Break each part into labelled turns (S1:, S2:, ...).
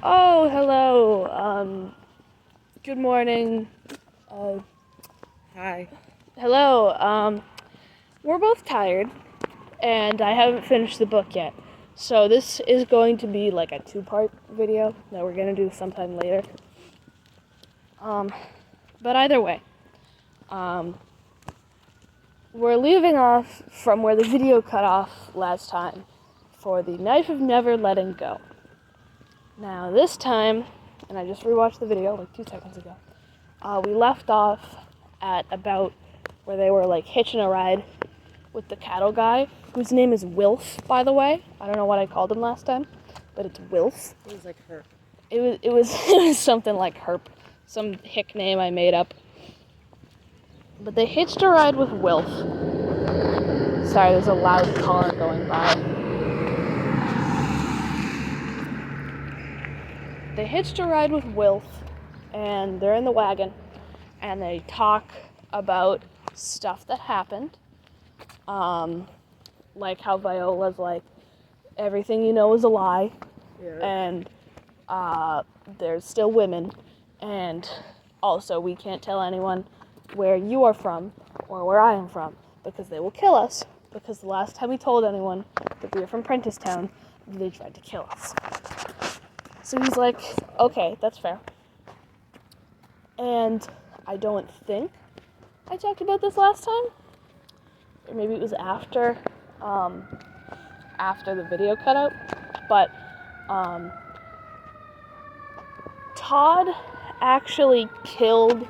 S1: Oh, hello. Good morning.
S2: Hi.
S1: Hello. We're both tired, and I haven't finished the book yet. So this is going to be like a two-part video that we're gonna do sometime later. But either way, we're leaving off from where the video cut off last time for the Knife of Never Letting Go. Now this time, and I just rewatched the video like 2 seconds ago, we left off at about where they were like hitching a ride with the cattle guy, whose name is Wilf, by the way. I don't know what I called him last time, but it's Wilf.
S2: It was like her.
S1: It was something like Herp, some hick name I made up. But they hitched a ride with Wilf. Sorry, there's a loud car going by. They hitched a ride with Wilf, and they're in the wagon, and they talk about stuff that happened. Like how Viola's like, everything you know is a lie,
S2: Yeah.
S1: and there's still women, and also we can't tell anyone where you are from or where I am from because they will kill us, because the last time we told anyone that we were from Prentice Town, they tried to kill us. So he's like, okay, that's fair. And I don't think I talked about this last time, or maybe it was after the video cut out, but Todd actually killed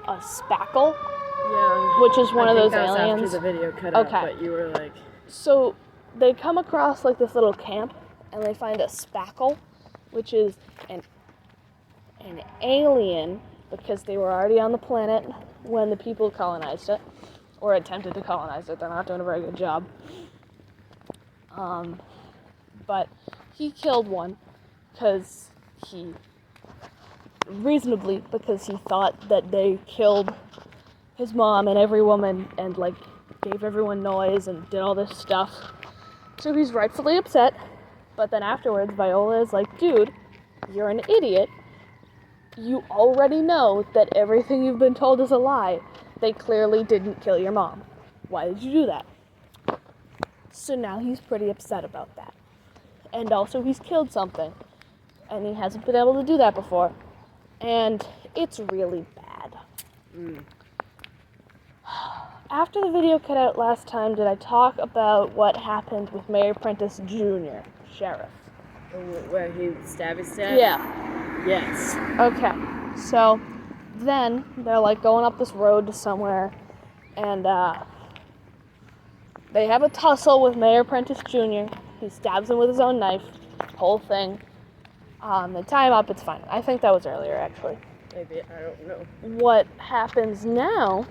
S1: a spackle,
S2: Yeah.
S1: which is one of those
S2: that was
S1: aliens.
S2: after the video cut out,
S1: Okay.
S2: but you were like,
S1: So they come across like this little camp, and they find a spackle, which is an alien, because they were already on the planet when the people colonized it, or attempted to colonize it. They're not doing a very good job. But he killed one because he thought that they killed his mom and every woman and like gave everyone noise and did all this stuff. So he's rightfully upset. But then afterwards, Viola is like, dude, you're an idiot. You already know that everything you've been told is a lie. They clearly didn't kill your mom. Why did you do that? So now he's pretty upset about that. And also he's killed something. And he hasn't been able to do that before. And it's really bad. After the video cut out last time, did I talk about what happened with Mayor Prentice Jr., sheriff?
S2: where he stabby stabbed?
S1: Yeah.
S2: Yes.
S1: Okay. So then they're like going up this road to somewhere, and they have a tussle with Mayor Prentice Jr. He stabs him with his own knife. Whole thing. They tie him up. It's fine. I think that was earlier, actually.
S2: Maybe, I don't know.
S1: What happens now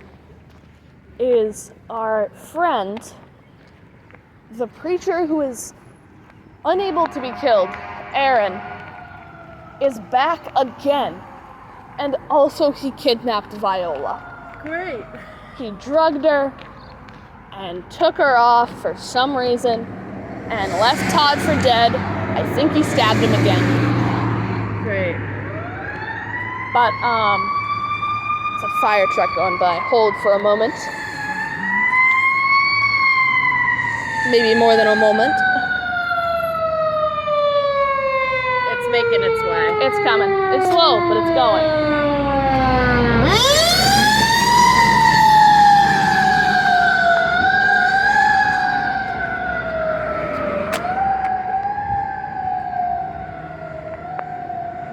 S1: is our friend, the preacher who is unable to be killed, Aaron, is back again. And also he kidnapped Viola.
S2: Great.
S1: He drugged her and took her off for some reason and left Todd for dead. I think he stabbed him again.
S2: Great.
S1: But, it's a fire truck going by. Hold for a moment. Maybe more than a moment.
S2: It's making its way.
S1: It's coming. It's slow, but it's going.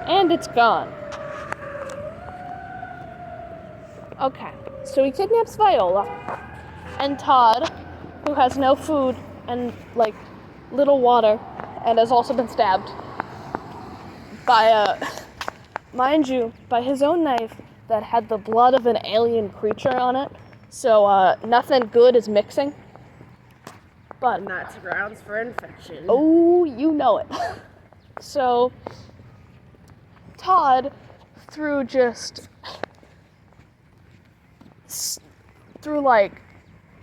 S1: And it's gone. Okay, so he kidnaps Viola, and Todd, who has no food and, like, little water, and has also been stabbed by, mind you, by his own knife that had the blood of an alien creature on it, so, nothing good is mixing. But,
S2: And that's grounds for infection.
S1: oh, you know it. So, Todd, through like,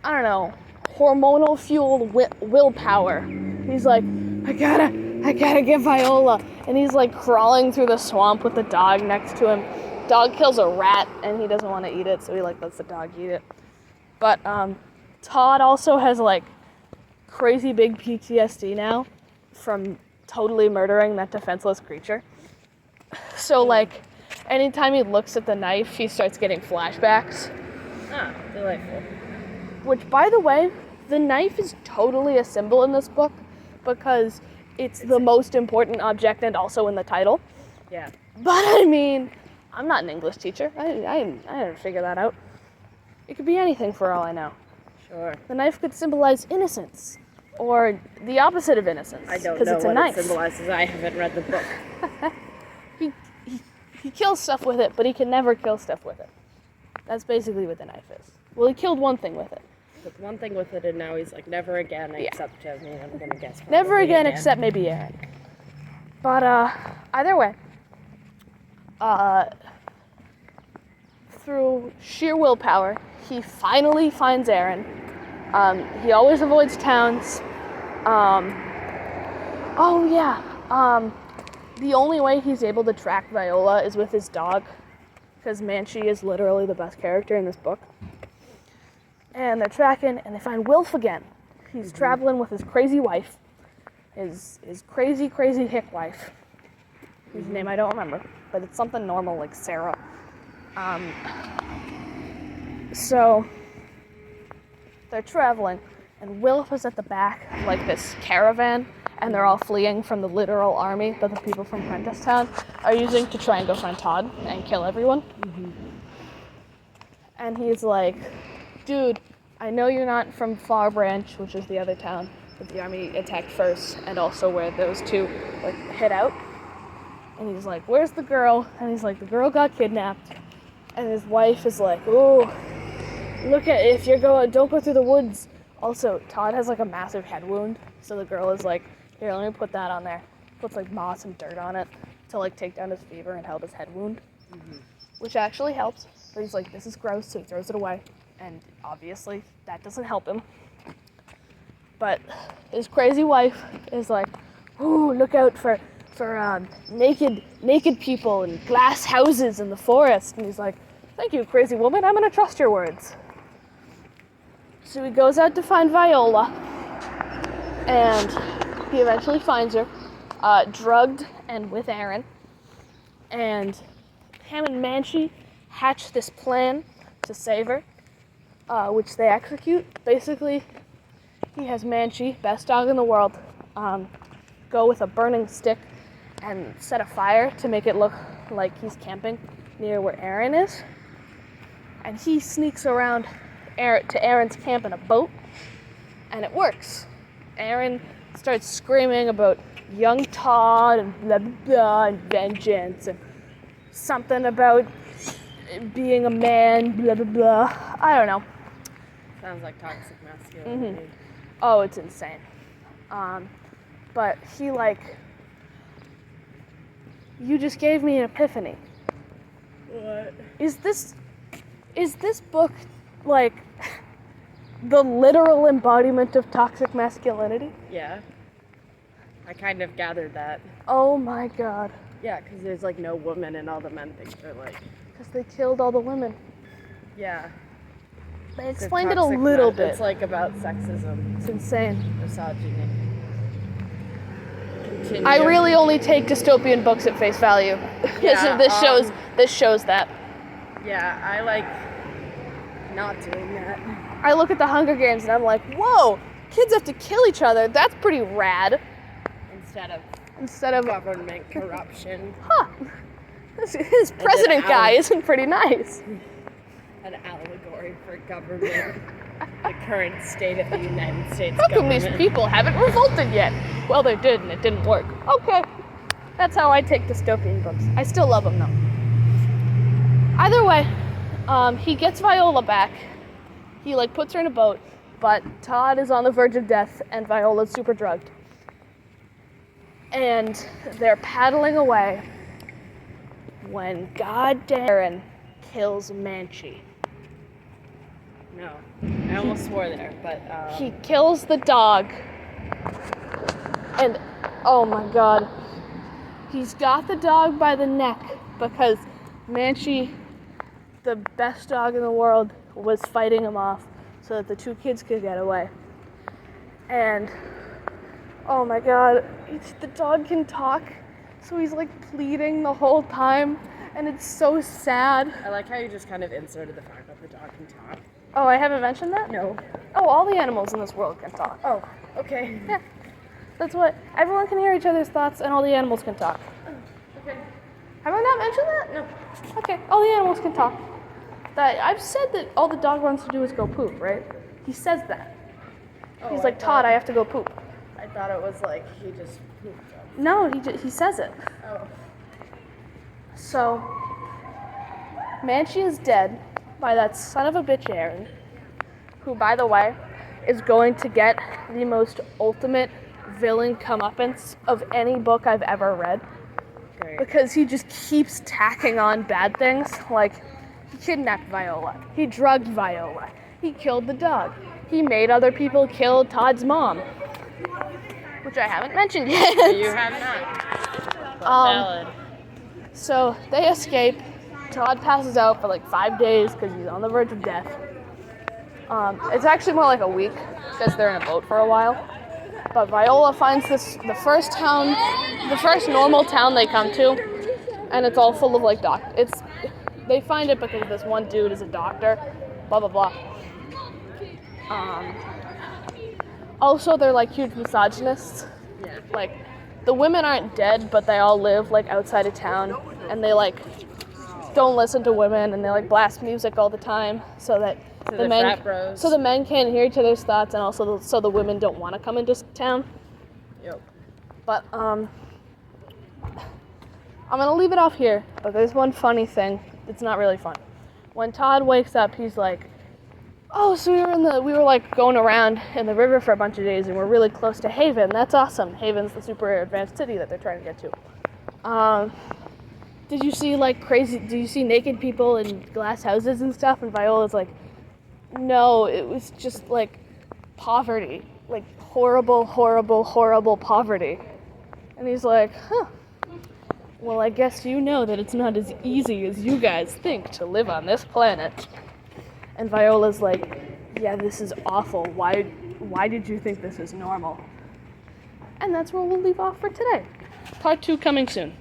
S1: I don't know, hormonal fueled willpower, he's like, I I gotta get Viola. And he's like crawling through the swamp with the dog next to him. Dog kills a rat and he doesn't want to eat it, so he like lets the dog eat it. But Todd also has like crazy big PTSD now from totally murdering that defenseless creature. So like anytime he looks at the knife, he starts getting flashbacks.
S2: Ah, delightful.
S1: Which, by the way, the knife is totally a symbol in this book because it's the most important object and also in the title.
S2: Yeah.
S1: But I mean, I'm not an English teacher. I didn't figure that out. It could be anything for all I know.
S2: Sure.
S1: The knife could symbolize innocence or the opposite of innocence.
S2: I don't know
S1: it's a
S2: what
S1: knife.
S2: it symbolizes. I haven't read the book.
S1: He kills stuff with it, but he can never kill stuff with it. That's basically what the knife is. Well, he killed one thing with it.
S2: But one thing with it, and now he's like, never again, except Jasmine, I'm gonna guess.
S1: Never
S2: probably
S1: again, except maybe Aaron. But either way, through sheer willpower, he finally finds Aaron. He always avoids towns. The only way he's able to track Viola is with his dog, because Manchi is literally the best character in this book. And they're tracking, and they find Wilf again. He's traveling with his crazy wife, his crazy hick wife, whose name I don't remember, but it's something normal like Sarah. So they're traveling, and Wilf is at the back of like this caravan, and they're all fleeing from the literal army that the people from Prentisstown are using to try and go find Todd and kill everyone. And he's like, dude, I know you're not from Far Branch, which is the other town that the army attacked first, and also where those two like hid out. And he's like, where's the girl? And he's like, the girl got kidnapped. And his wife is like, oh, look at, if you're going, don't go through the woods. Also, Todd has like a massive head wound, so the girl is like, here, let me put that on there. Puts like moss and dirt on it to like take down his fever and help his head wound, which actually helps. But he's like, this is gross, so he throws it away. And obviously, that doesn't help him. But his crazy wife is like, ooh, look out for naked people and glass houses in the forest. And he's like, thank you, crazy woman, I'm gonna trust your words. So he goes out to find Viola, and he eventually finds her, drugged and with Aaron. And him and Manchi hatch this plan to save her, which they execute. Basically, he has Manchi, best dog in the world, go with a burning stick and set a fire to make it look like he's camping near where Aaron is. And he sneaks around to Aaron's camp in a boat, and it works. Aaron starts screaming about young Todd and blah blah blah and vengeance and something about being a man, blah blah blah. I don't know.
S2: Sounds like toxic masculinity.
S1: Oh, it's insane. But he like, you just gave me an epiphany.
S2: What?
S1: Is this book like the literal embodiment of toxic masculinity?
S2: Yeah. I kind of gathered that.
S1: Oh my god.
S2: Yeah, because there's like no woman and all the men think they're like...
S1: Because they killed all the women.
S2: Yeah.
S1: They explained it a little bit.
S2: It's like about sexism,
S1: It's insane.
S2: misogyny. Continue.
S1: I really only take dystopian books at face value.
S2: Yeah,
S1: this shows that.
S2: Yeah, I like not doing that.
S1: I look at the Hunger Games and I'm like, whoa, kids have to kill each other. That's pretty rad. Instead of
S2: Government corruption.
S1: This president guy isn't pretty nice.
S2: An allegory for government. The current state of the United States
S1: How come
S2: government.
S1: these people haven't revolted yet? Well, they did and it didn't work. Okay. That's how I take dystopian books. I still love them though. Either way, he gets Viola back. He like puts her in a boat, but Todd is on the verge of death and Viola's super drugged. And they're paddling away when goddamn Aaron kills Manchi.
S2: No. I almost swore there, but...
S1: He kills the dog. And Oh my god. He's got the dog by the neck because Manchi, the best dog in the world, was fighting him off so that the two kids could get away. And oh my god, the dog can talk, so he's like pleading the whole time, and it's so sad.
S2: I like how you just kind of inserted the fact that the dog can talk.
S1: Oh, I haven't mentioned that?
S2: No.
S1: Oh, all the animals in this world can talk.
S2: Oh, okay.
S1: Yeah. That's what, everyone can hear each other's thoughts, and all the animals can talk.
S2: Okay.
S1: Have I not mentioned that?
S2: No.
S1: Okay, all the animals can talk. I've said that all the dog wants to do is go poop, right? He says that.
S2: Oh,
S1: He's like, Todd, I have to go poop.
S2: I thought it was like he just pooped.
S1: No, he says it.
S2: Oh.
S1: So, Manchi is dead by that son of a bitch Aaron, who, by the way, is going to get the most ultimate villain comeuppance of any book I've ever read.
S2: Great.
S1: Because he just keeps tacking on bad things, like he kidnapped Viola, he drugged Viola, he killed the dog, he made other people kill Todd's mom, which I haven't mentioned yet.
S2: You have not.
S1: Valid. So they escape. Todd passes out for like 5 days because he's on the verge of death. It's actually more like a week because they're in a boat for a while. But Viola finds the first normal town they come to, and it's all full of like they find it because this one dude is a doctor, blah blah blah. Also, they're like huge misogynists.
S2: Yeah.
S1: Like, the women aren't dead, but they all live like outside of town, and they like don't listen to women, and they like blast music all the time, so that the men can't hear each other's thoughts, and also so the women don't want to come into town.
S2: Yep.
S1: But I'm gonna leave it off here. But there's one funny thing. It's not really fun. When Todd wakes up, he's like, "Oh, so we were like going around in the river for a bunch of days, and we're really close to Haven. That's awesome. Haven's the super advanced city that they're trying to get to. Did you see naked people in glass houses and stuff?" And Viola's like, "No, it was just like poverty, like horrible, horrible, horrible poverty." And he's like, "Huh. Well, I guess you know that it's not as easy as you guys think to live on this planet." And Viola's like, "Yeah, this is awful. Why did you think this is normal?" And that's where we'll leave off for today. Part 2 coming soon.